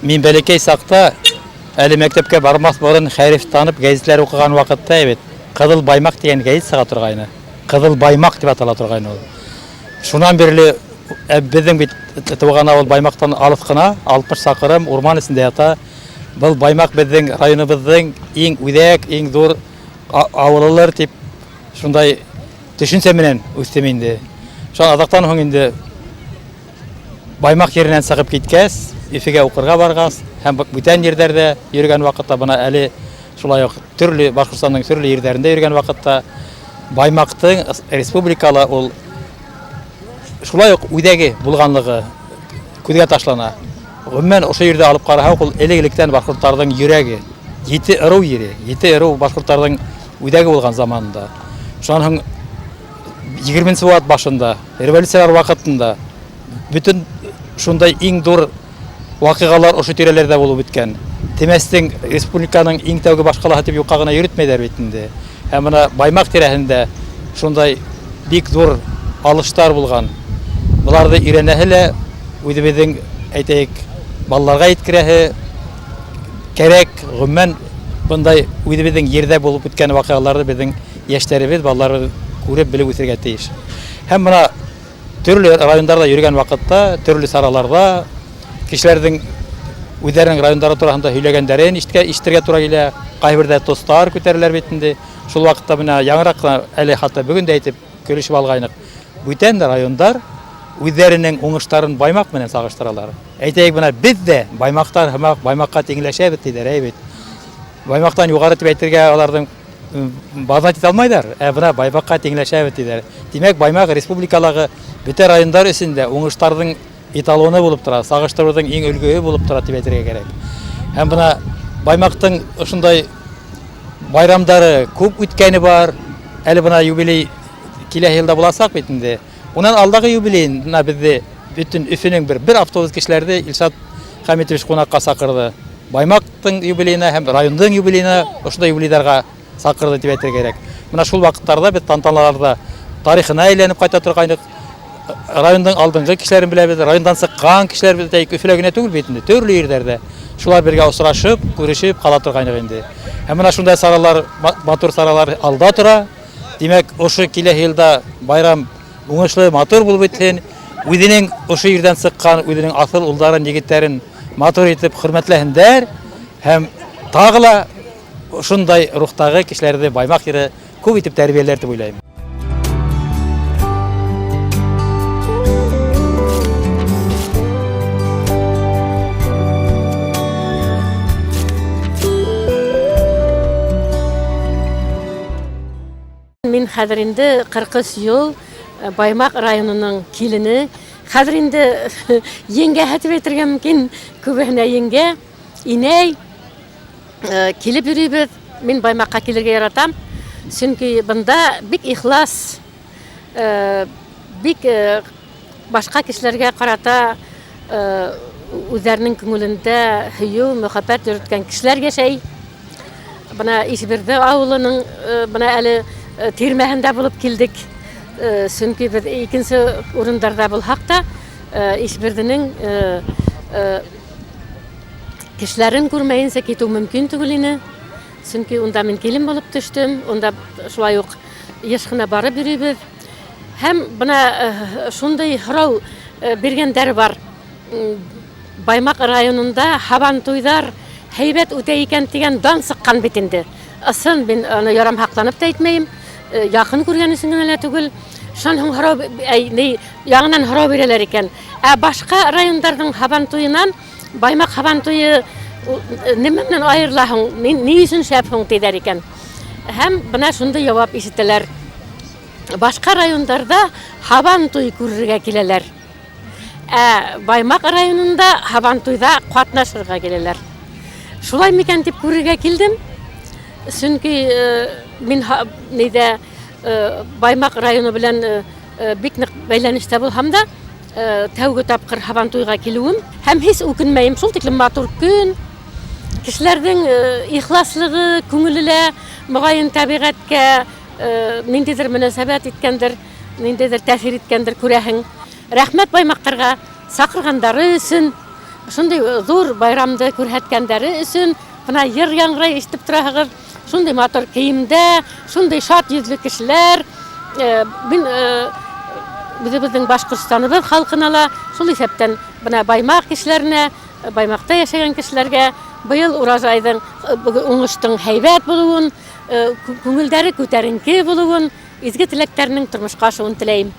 Мин бәлекәй сакта, әле мәктәпкә бармас борын хәреф танып гәзитләр укыган вакытта бит Кызыл Баймак дигән гәзит сыга торгайны. Кызыл Баймак дип атала торгайны ул. Шуннан бирле безнең бит туган авыл Баймактан алыс кына, 60 сакрым урман исендә ята. Был Баймак безнең районыбызның иң үдәк, иң зур авыллар дип шундай төшенсә менән үстем инде. Шуң азактан соң инде Баймак yerеннән сыгып киткәс, Ифегә укырга баргас, һәм бүтән җирләрдә йөргән вакытта бына әле шулай ук төрле Башкортстанның төрле җирләрендә йөргән вакытта Баймактың республикала ул шулай ук үдәге булганлыгы күзгә ташлана. Гомумән ошо җирдә алып карасак, ул элек-электән башкортларның йөрәге, 7 ыру йөри, 7 ыру башкортларның үдәге булган заманында. Шуның 20 сәгать башында, революциялар вакытында бүтән шундай иң зур вакыйгалар ошо тирәләрдә булып үткән. Темәстең республиканың иң тәүге башкаласы дип юкка гына йөртмәйләр бит инде. Һәм менә Баймак тирәһендә шундай бик зур алыштар булган. Буларды өйрәнәһе, үзебезнең әйтәйек, балаларга иткерәһе кирәк. Гомумән bunday үзебезнең җирдә булып үткән вакыйгаларны безнең яшьләребез, балаларыбыз күреп белеп үсәргә тиеш. Һәм менә төрле районнарда йөргән вакытта, төрле сараларда кешеләрнең үзләренең районнары турында һөйләгәннәрен ишетергә туры килә. Кайбердә тостар күтәреләр бит инде. Шул вакытта менә яңарак әле хәтта бүген дә әйтеп көлешеп алгайнык. Бүтән районнар үзләренең уңышларын Баймак белән сагыштыралар. Әйтәйек, менә без дә Баймактан һәм Баймакка тиңләшәбез диләр, әйбит. Баймактан югары дип әйтергә аларның базат итә алмайлар. Менә Баймакка тиңләшәбез диләр. Димәк, Баймак республикалыгы бүтән районнар өсендә уңышларның эталоны булып тора, сагыштырудың иң өлгөе булып тора дип әйтергә кирәк. Һәм менә Баймактың ошондай байрамдары күп үткәне бар. Әле менә юбилей килә елда буласак бит инде. Унан алдагы юбилейна безне бүтән Өфөнең бер автобус кешеләрне Илшат Хәмитович кунакка сакырды. Баймактың юбилейна һәм райондың юбилейна ошондай юбилейларга сакырды дип әйтергә кирәк. Менә шул вакытларда без тантаналарда тарихына әйләнеп кайта торгайнык. Райондың алдыңгы кешеләрен беләбез, райондан сыккан кешеләр бит Өфөлә генә түгел бит инде, төрле җирләрдә. Шулар бергә осрашып, күрешеп кала торгайнык инде. Һәм менә шундай саралар, матур саралар алда тора. Димәк, ошо килә елда байрам уңышлы, матур булып үтсен. Үзенең ошо җирдән сыккан, үзенең асыл улдарын, егетләрен матур итеп хөрмәтләһеннәр һәм тагыла шундай рухтагы кешеләрне Баймак җире күп итеп тәрбияләр дип уйлыйм. Мин хәзер инде 43 ел Баймак районының килене. Хәзер инде еңгә хәтеп әйтергә мөмкин, күбеһенә еңгә, инәй килеп йөрибез. Мин Баймакка килергә яратам. Чөнки бында бик ихлас, бик башка кешеләргә карата үзләренең күңелендә һөю, мөхәббәт йөрткән кешеләр яшәй. Бына Ишбирде авылының бына әле тирмәһендә булып килдек. Чөнки без икенче урыннарда булсак та, Ишбирденең кешеләрен күрмәенсә китү мөмкин түгел ине. Чөнки унда мин килен булып төштем, унда шулай ук еш кына барып йөрибез. Һәм бына шундый һорау биргәндәр бар. Баймак районында Хабан туйдар һәйбәт үтә икән дигән дан сыккан бит инде. Ысын, мин аны ярам хакланып та әйтмәйм. Якын күргән өчен генә түгел. Шуның һорау яңынан һорау бирәләр икән. Башка районнарның Хабан туйынан Баймак Хабан туйы нимә белән аерыла һуң? Ни өчен шәп һуң диләр икән. Һәм бына шундый җавап ишетәләр. Башка районнарда Хабан туй күрергә киләләр. Баймак районында Хабан туйда катнашырга киләләр. Шулай микән дип күрергә килдем. Чөнки мин нидә Баймак районы белән бик нык бәйләнештә булһам да, тәүге тапкыр Хабан туйга килүем һәм һич үкенмәйм. Шул тиклем матур көн, кешеләрнең ихласлыгы, күңелле, мөгаен табигатькә ниндидер мөнәсәбәт иткәндер, ниндидер тәэсир иткәндер күрәһең. Рәхмәт Баймактарга сакыргандары өчен, шундый зур байрамды күрһәткәндәре өсөн бына йыр яңгырай ишетеп торасыгыз. Шундый матур киемдә, шундый шат йөзле кешеләр. Мин безнең Башкортстаныбыз халкына ла шул исәптән бына Баймак кешеләренә, Баймакта яшәгән кешеләргә быел урожайдың уңыштың һәйбәт булуын, күңелдәре күтәренке булуын, изге теләкләрнең тормышка ашуын теләйм.